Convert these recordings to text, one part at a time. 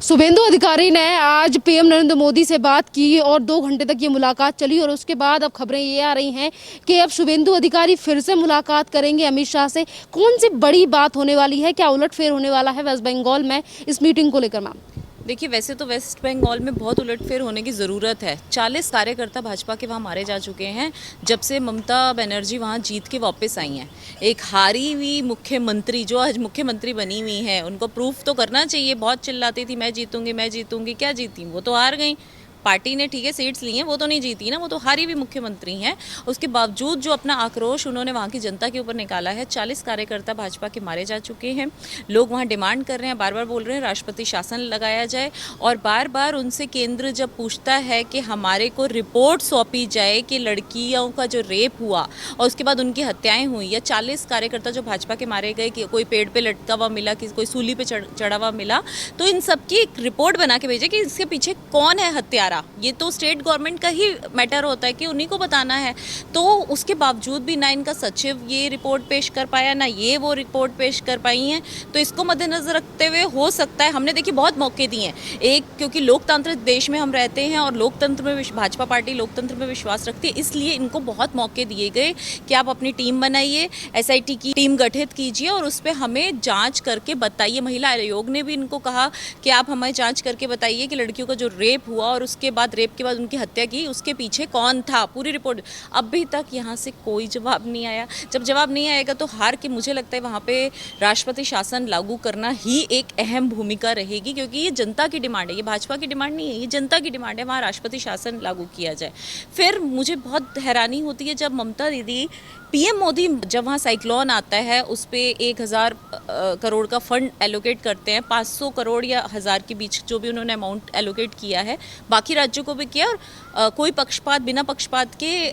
शुभेंदु अधिकारी ने आज पीएम नरेंद्र मोदी से बात की और 2 घंटे तक ये मुलाकात चली और उसके बाद अब खबरें ये आ रही हैं कि अब शुभेंदु अधिकारी फिर से मुलाकात करेंगे अमित शाह से। कौन सी बड़ी बात होने वाली है, क्या उलटफेर होने वाला है वेस्ट बंगाल में इस मीटिंग को लेकर? मैम देखिए, वैसे तो वेस्ट बंगाल में बहुत उलटफेर होने की ज़रूरत है। 40 कार्यकर्ता भाजपा के वहाँ मारे जा चुके हैं जब से ममता बनर्जी वहाँ जीत के वापस आई हैं। एक हारी हुई मुख्यमंत्री जो आज मुख्यमंत्री बनी हुई है, उनको प्रूफ तो करना चाहिए। बहुत चिल्लाती थी मैं जीतूंगी, क्या जीती? वो तो हार गई। पार्टी ने ठीक है सीट्स ली हैं, वो तो नहीं जीती ना, वो तो हारी भी मुख्यमंत्री हैं। उसके बावजूद जो अपना आक्रोश उन्होंने वहाँ की जनता के ऊपर निकाला है, 40 कार्यकर्ता भाजपा के मारे जा चुके हैं। लोग वहाँ डिमांड कर रहे हैं, बार बार बोल रहे हैं राष्ट्रपति शासन लगाया जाए, और बार बार उनसे केंद्र जब पूछता है कि हमारे को रिपोर्ट सौंपी जाए कि लड़कियों का जो रेप हुआ और उसके बाद उनकी हत्याएं हुई, या 40 कार्यकर्ता जो भाजपा के मारे गए, कि कोई पेड़ पर लटका हुआ मिला, कि कोई सूली पे चढ़ा हुआ मिला, तो इन सबकी एक रिपोर्ट बना के भेजे कि इसके पीछे कौन है हत्यारा। ये तो स्टेट गवर्नमेंट का ही मैटर होता है कि उन्हीं को बताना है। तो उसके बावजूद भी ना इनका सचिव ये रिपोर्ट पेश कर पाया, ना ये वो रिपोर्ट पेश कर पाई हैं। तो इसको मद्देनजर रखते हुए हो सकता है, हमने देखिए बहुत मौके दिए हैं। एक, क्योंकि लोकतांत्रिक देश में हम रहते हैं और लोकतंत्र में भाजपा पार्टी लोकतंत्र में विश्वास रखती है, इसलिए इनको बहुत मौके दिए गए कि आप अपनी टीम बनाइए, SIT की टीम गठित कीजिए और उस पर हमें जाँच करके बताइए। महिला आयोग ने भी इनको कहा कि आप हमें जाँच करके बताइए कि लड़कियों का जो रेप हुआ और उसके बाद रेप के बाद उनकी हत्या की, उसके पीछे कौन था, पूरी रिपोर्ट। अभी तक यहाँ से कोई जवाब नहीं आया। जब जवाब नहीं आएगा तो हार के मुझे लगता है वहाँ पे राष्ट्रपति शासन लागू करना ही एक अहम भूमिका रहेगी, क्योंकि ये जनता की डिमांड है, ये भाजपा की डिमांड नहीं है, ये जनता की डिमांड है, वहाँ राष्ट्रपति शासन लागू किया जाए। फिर मुझे बहुत हैरानी होती है जब ममता दीदी, PM मोदी जब वहाँ साइक्लोन आता है उस पर 1000 करोड़ का फंड एलोकेट करते हैं, 500 करोड़ या 1000 के बीच जो भी उन्होंने अमाउंट एलोकेट किया है, बाकी राज्यों को भी किया, और कोई पक्षपात बिना पक्षपात के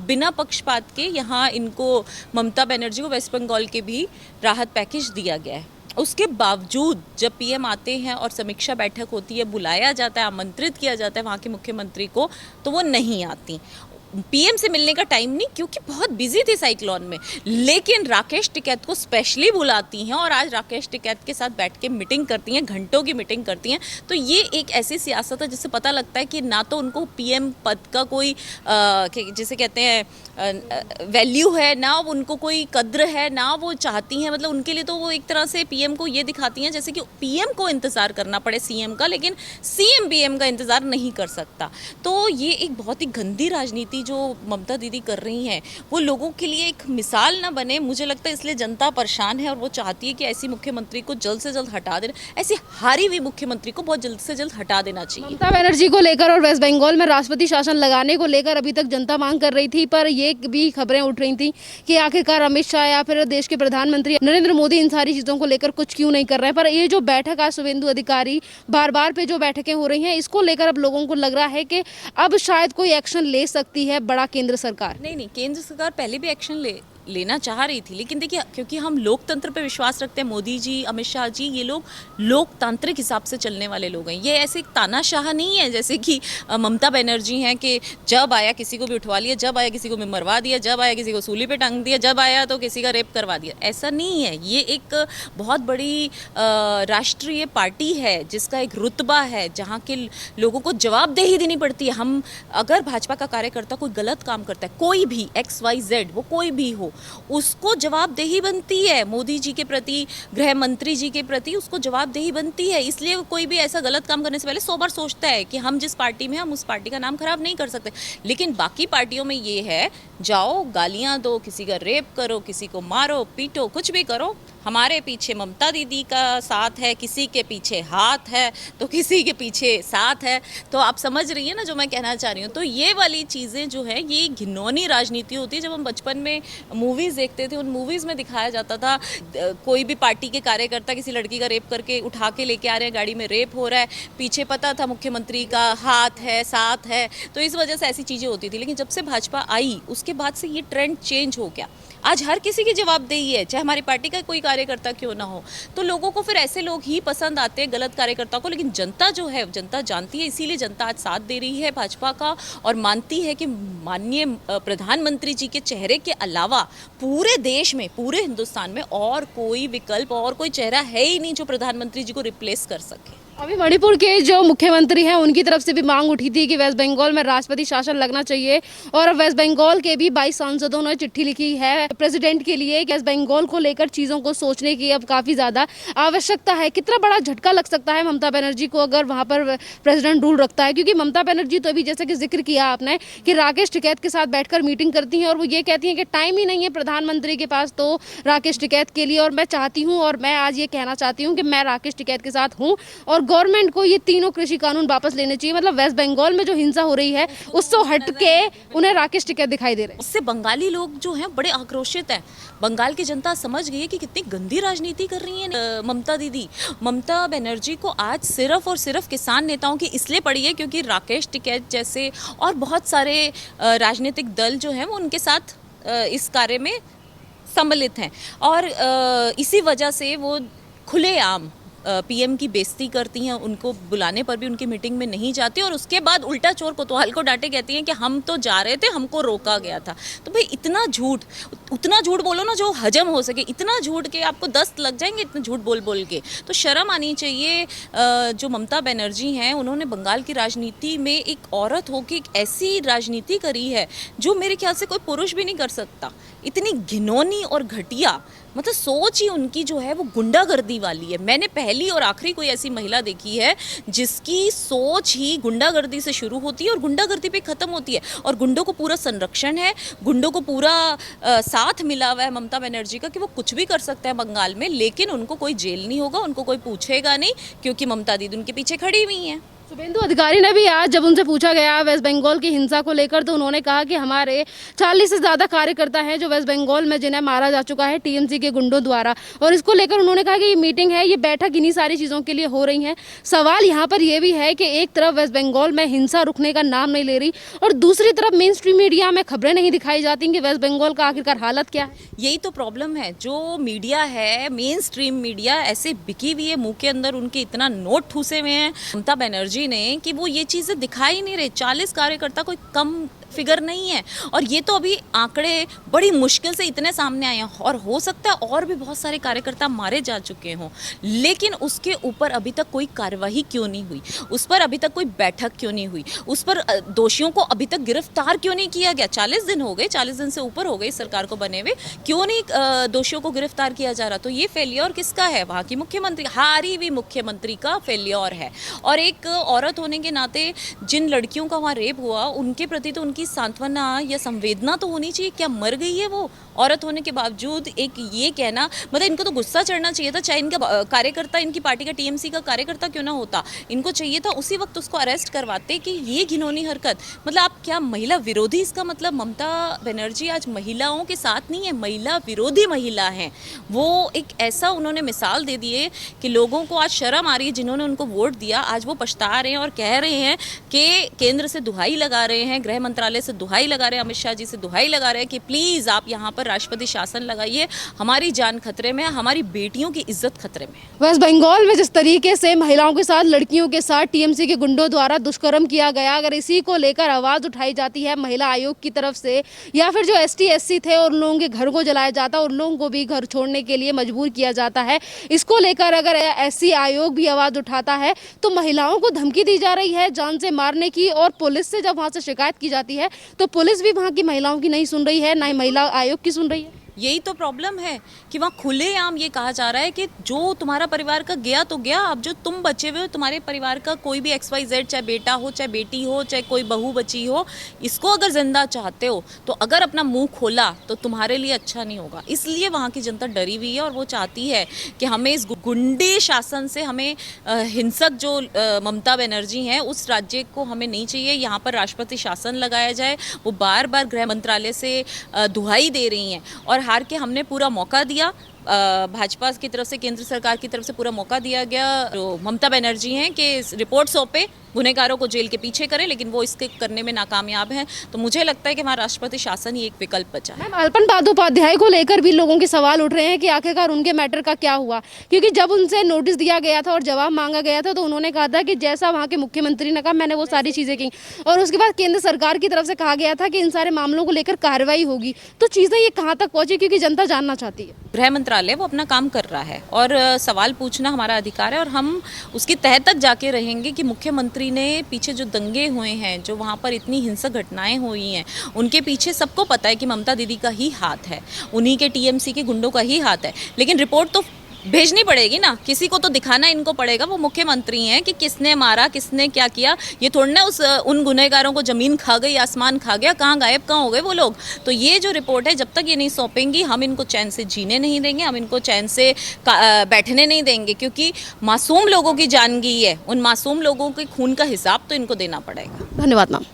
बिना पक्षपात के यहाँ इनको ममता बनर्जी को वेस्ट बंगाल के भी राहत पैकेज दिया गया है। उसके बावजूद जब PM आते हैं और समीक्षा बैठक होती है, बुलाया जाता है, आमंत्रित किया जाता है वहाँ के मुख्यमंत्री को, तो वो नहीं आती। PM से मिलने का टाइम नहीं, क्योंकि बहुत बिजी थे साइक्लोन में, लेकिन राकेश टिकैत को स्पेशली बुलाती हैं और आज राकेश टिकैत के साथ बैठ के मीटिंग करती हैं, घंटों की मीटिंग करती हैं। तो ये एक ऐसी सियासत है जिससे पता लगता है कि ना तो उनको PM पद का कोई जिसे कहते हैं वैल्यू है, ना उनको कोई कद्र है, ना वो चाहती हैं। मतलब उनके लिए तो वो एक तरह से PM को ये दिखाती हैं जैसे कि PM को इंतज़ार करना पड़े CM का, लेकिन CM PM का इंतज़ार नहीं कर सकता। तो ये एक बहुत ही गंदी राजनीति जो ममता दीदी कर रही हैं, वो लोगों के लिए एक मिसाल ना बने, मुझे लगता है इसलिए जनता परेशान है और वो चाहती है कि ऐसी मुख्यमंत्री को जल्द से जल्द हटा देना, ऐसी हारी हुई मुख्यमंत्री को बहुत जल्द से जल्द हटा देना चाहिए। ममता बनर्जी को लेकर और वेस्ट बंगाल में राष्ट्रपति शासन लगाने को लेकर अभी तक जनता मांग कर रही थी, पर ये भी खबरें उठ रही थी कि आखिरकार अमित शाह या फिर देश के प्रधानमंत्री नरेंद्र मोदी इन सारी चीजों को लेकर कुछ क्यों नहीं कर रहे हैं। पर ये जो बैठक आज शुभेंदु अधिकारी बार बार पे जो बैठकें हो रही हैं, इसको लेकर अब लोगों को लग रहा है कि अब शायद कोई एक्शन ले सकती है बड़ा केंद्र सरकार। नहीं, केंद्र सरकार पहले भी एक्शन लेना चाह रही थी, लेकिन देखिए क्योंकि हम लोकतंत्र पे विश्वास रखते हैं, मोदी जी, अमित शाह जी, ये लोग लोकतांत्रिक हिसाब से चलने वाले लोग हैं। ये ऐसे एक तानाशाह नहीं है जैसे कि ममता बनर्जी हैं कि जब आया किसी को भी उठवा लिया, जब आया किसी को भी मरवा दिया, जब आया किसी को सूली पे टांग दिया, जब आया तो किसी का रेप करवा दिया। ऐसा नहीं है। ये एक बहुत बड़ी राष्ट्रीय पार्टी है जिसका एक रुतबा है, जहाँ के लोगों को जवाबदेही देनी पड़ती है। हम अगर भाजपा का कार्यकर्ता कोई गलत काम करता है, कोई भी XYZ, वो कोई भी हो, उसको जवाबदेही बनती है। मोदी जी के प्रति, गृह मंत्री जी के प्रति उसको जवाबदेही बनती है। इसलिए कोई भी ऐसा गलत काम करने से पहले 100 बार सोचता है कि हम जिस पार्टी में, हम उस पार्टी का नाम खराब नहीं कर सकते। लेकिन बाकी पार्टियों में ये है, जाओ गालियां दो, किसी का रेप करो, किसी को मारो पीटो, कुछ भी करो, हमारे पीछे ममता दीदी का साथ है, किसी के पीछे हाथ है तो किसी के पीछे साथ है। तो आप समझ रही हैं ना जो मैं कहना चाह रही हूँ। तो ये वाली चीज़ें जो है, ये घिनौनी राजनीति होती है। जब हम बचपन में मूवीज़ देखते थे, उन मूवीज़ में दिखाया जाता था कोई भी पार्टी के कार्यकर्ता किसी लड़की का रेप करके उठा के लेके आ रहे हैं, गाड़ी में रेप हो रहा है, पीछे पता था मुख्यमंत्री का हाथ है, साथ है। तो इस वजह से ऐसी चीज़ें होती थी। लेकिन जब से भाजपा आई उसके बाद से ये ट्रेंड चेंज हो गया। आज हर किसी की जवाबदेही है, चाहे हमारी पार्टी का कोई कार्यकर्ता क्यों ना हो। तो लोगों को फिर ऐसे लोग ही पसंद आते हैं, गलत कार्यकर्ता को। लेकिन जनता जो है, जनता जानती है, इसीलिए जनता आज साथ दे रही है भाजपा का और मानती है कि माननीय प्रधानमंत्री जी के चेहरे के अलावा पूरे देश में, पूरे हिंदुस्तान में और कोई विकल्प और कोई चेहरा है ही नहीं जो प्रधानमंत्री जी को रिप्लेस कर सके। अभी मणिपुर के जो मुख्यमंत्री हैं उनकी तरफ से भी मांग उठी थी कि वेस्ट बंगाल में राष्ट्रपति शासन लगना चाहिए और वेस्ट बंगाल के भी 22 सांसदों ने चिट्ठी लिखी है प्रेसिडेंट के लिए कि वेस्ट बंगाल को लेकर चीज़ों को सोचने की अब काफ़ी ज़्यादा आवश्यकता है। कितना बड़ा झटका लग सकता है ममता बनर्जी को अगर वहाँ पर प्रेसिडेंट रूल रखता है, क्योंकि ममता बनर्जी तो अभी जैसे कि जिक्र किया आपने कि राकेश टिकैत के साथ बैठकर मीटिंग करती हैं और वो ये कहती हैं कि टाइम ही नहीं है प्रधानमंत्री के पास तो राकेश टिकैत के लिए, और मैं चाहती हूँ और मैं आज ये कहना चाहती हूँ कि मैं राकेश टिकैत के साथ हूँ और गवर्नमेंट को ये तीनों कृषि कानून वापस लेने चाहिए। मतलब वेस्ट बंगाल में जो हिंसा हो रही है उससे हटके उन्हें राकेश टिकैत दिखाई दे रहे हैं। उससे बंगाली लोग जो हैं बड़े आक्रोशित हैं। बंगाल की जनता समझ गई है कि कितनी गंदी राजनीति कर रही है ममता दीदी। ममता बनर्जी को आज सिर्फ और सिर्फ किसान नेताओं की इसलिए पड़ी है क्योंकि राकेश टिकैत जैसे और बहुत सारे राजनीतिक दल जो हैं वो उनके साथ इस कार्य में सम्मिलित हैं और इसी वजह से वो खुलेआम पीएम की बेइज्जती करती हैं, उनको बुलाने पर भी उनकी मीटिंग में नहीं जाती और उसके बाद उल्टा चोर कोतवाल को डांटे कहती हैं कि हम तो जा रहे थे, हमको रोका गया था। तो भाई इतना झूठ, उतना झूठ बोलो ना जो हजम हो सके। इतना झूठ के आपको दस्त लग जाएंगे इतना झूठ बोल बोल के। तो शर्म आनी चाहिए। जो ममता बनर्जी हैं उन्होंने बंगाल की राजनीति में एक औरत होकर एक ऐसी राजनीति करी है जो मेरे ख्याल से कोई पुरुष भी नहीं कर सकता। इतनी घिनौनी और घटिया, मतलब सोच ही उनकी जो है वो गुंडागर्दी वाली है। मैंने पहली और आखिरी कोई ऐसी महिला देखी है जिसकी सोच ही गुंडागर्दी से शुरू होती है और गुंडागर्दी पे ख़त्म होती है। और गुंडों को पूरा संरक्षण है, गुंडों को पूरा साथ मिला हुआ है ममता बनर्जी का कि वो कुछ भी कर सकते हैं बंगाल में, लेकिन उनको कोई जेल नहीं होगा, उनको कोई पूछेगा नहीं क्योंकि ममता दीदी उनके पीछे खड़ी हुई हैं। शुभेंदु अधिकारी ने भी आज जब उनसे पूछा गया वेस्ट बंगाल की हिंसा को लेकर तो उन्होंने कहा कि हमारे 40 से ज़्यादा कार्यकर्ता हैं जो वेस्ट बंगाल में जिन्हें मारा जा चुका है टीएमसी के गुंडों द्वारा, और इसको लेकर उन्होंने कहा कि ये मीटिंग है, ये बैठक इन्हीं सारी चीज़ों के लिए हो रही है। सवाल यहाँ पर यह भी है कि एक तरफ वेस्ट बंगाल में हिंसा रुकने का नाम नहीं ले रही और दूसरी तरफ मेन स्ट्रीम मीडिया में खबरें नहीं दिखाई जाती कि वेस्ट बंगाल का आखिरकार हालत क्या है। यही तो प्रॉब्लम है। जो मीडिया है, मेन स्ट्रीम मीडिया ऐसे बिकी हुई है, मुंह के अंदर उनके इतना नोट ठूसे हुए हैं ममता बनर्जी ने कि वो ये चीज़ें दिखाई नहीं रहे। 40 कार्यकर्ता कोई कम फिगर नहीं है और ये तो अभी आंकड़े बड़ी मुश्किल से इतने सामने आए हैं और हो सकता है और भी बहुत सारे कार्यकर्ता मारे जा चुके हों, लेकिन उसके ऊपर अभी तक कोई कार्रवाई क्यों नहीं हुई, उस पर अभी तक कोई बैठक क्यों नहीं हुई, उस पर दोषियों को अभी तक गिरफ्तार क्यों नहीं किया गया। 40 दिन हो गए, 40 दिन से ऊपर हो गए सरकार को बने हुए, क्यों नहीं दोषियों को गिरफ्तार किया जा रहा। तो ये फेलियर किसका है? वहाँ की मुख्यमंत्री, हारी हुई मुख्यमंत्री का फेलियर है। और एक औरत होने के नाते जिन लड़कियों का वहाँ रेप हुआ उनके प्रति तो उनकी सांत्वना या संवेदना तो होनी चाहिए। क्या मर गई है वो औरत होने के बावजूद? एक ये कहना, मतलब इनको तो गुस्सा चढ़ना चाहिए था, चाहे इनका कार्यकर्ता, इनकी पार्टी का टीएमसी का कार्यकर्ता क्यों ना होता, इनको चाहिए था उसी वक्त उसको अरेस्ट करवाते कि ये घिनौनी हरकत। मतलब आप क्या महिला विरोधी, इसका मतलब ममता बनर्जी आज महिलाओं के साथ नहीं है, महिला विरोधी महिला है वो। एक ऐसा उन्होंने मिसाल दे दी है कि लोगों को आज शर्म आ रही है, जिन्होंने उनको वोट दिया आज वो पछता रहे हैं और कह रहे हैं कि केंद्र से दुहाई लगा रहे हैं, गृह मंत्रालय से दुहाई लगा रहे हैं, अमित शाह जी से दुहाई लगा रहे हैं कि प्लीज़ आप यहाँ पर राष्ट्रपति शासन लगाइए, हमारी जान खतरे में है, हमारी बेटियों की इज्जत खतरे में है। वेस्ट बंगाल में जिस तरीके से महिलाओं के साथ, लड़कियों के साथ टीएमसी के गुंडों द्वारा दुष्कर्म किया गया, अगर इसी को लेकर आवाज़ उठाई जाती है महिला आयोग की तरफ से, या फिर जो एसटी एससी थे और उन लोगों के घर को जलाया जाता, उन लोगों को भी घर छोड़ने के लिए मजबूर किया जाता है, इसको लेकर अगर एससी आयोग भी आवाज़ उठाता है तो महिलाओं को धमकी दी जा रही है जान से मारने की। और पुलिस से जब वहाँ से शिकायत की जाती है तो पुलिस भी वहाँ की महिलाओं की नहीं सुन रही है, ना ही महिला आयोग की सुन रही है। यही तो प्रॉब्लम है कि वहाँ खुलेआम ये कहा जा रहा है कि जो तुम्हारा परिवार का गया तो गया, अब जो तुम बचे हुए हो, तुम्हारे परिवार का कोई भी XYZ, चाहे बेटा हो, चाहे बेटी हो, चाहे कोई बहू बची हो, इसको अगर जिंदा चाहते हो तो अगर अपना मुंह खोला तो तुम्हारे लिए अच्छा नहीं होगा। इसलिए वहाँ की जनता डरी हुई है और वो चाहती है कि हमें इस गुंडे शासन से, हमें हिंसक जो ममता बनर्जी हैं उस राज्य को हमें नहीं चाहिए। यहाँ पर राष्ट्रपति शासन लगाया जाए। वो बार बार गृह मंत्रालय से दुहाई दे रही हैं और हार के हमने पूरा मौका दिया, भाजपा की तरफ से, केंद्र सरकार की तरफ से पूरा मौका दिया गया जो ममता बनर्जी हैं कि रिपोर्ट सौंपे, गुनहगारों को जेल के पीछे करें, लेकिन वो इसके करने में नाकामयाब हैं। तो मुझे लगता है कि हमारा राष्ट्रपति शासन ही एक विकल्प बचा है। मैम, अल्पन बंदोपाध्याय को लेकर भी लोगों के सवाल उठ रहे हैं कि आखिरकार उनके मैटर का क्या हुआ, क्योंकि जब उनसे नोटिस दिया गया था और जवाब मांगा गया था तो उन्होंने कहा था कि जैसा वहाँ के मुख्यमंत्री ने कहा मैंने वो सारी चीज़ें की, और उसके बाद केंद्र सरकार की तरफ से कहा गया था कि इन सारे मामलों को लेकर कार्रवाई होगी। तो चीज़ें ये कहाँ तक पहुँची, क्योंकि जनता जानना चाहती है। गृह मंत्रालय वो अपना काम कर रहा है और सवाल पूछना हमारा अधिकार है, और हम उसकी तह तक जाके रहेंगे कि मुख्यमंत्री ने पीछे जो दंगे हुए हैं, जो वहाँ पर इतनी हिंसक घटनाएं हुई हैं, उनके पीछे सबको पता है कि ममता दीदी का ही हाथ है, उन्हीं के टीएमसी के गुंडों का ही हाथ है। लेकिन रिपोर्ट तो भेजनी पड़ेगी ना, किसी को तो दिखाना इनको पड़ेगा, वो मुख्यमंत्री हैं, कि किसने मारा, किसने क्या किया। ये थोड़ा ना उन गुनहगारों को जमीन खा गई, आसमान खा गया, कहाँ गायब कहाँ हो गए वो लोग। तो ये जो रिपोर्ट है, जब तक ये नहीं सौंपेंगी हम इनको चैन से जीने नहीं देंगे, हम इनको चैन से बैठने नहीं देंगे, क्योंकि मासूम लोगों की जान गई है। उन मासूम लोगों के खून का हिसाब तो इनको देना पड़ेगा। धन्यवाद मैम।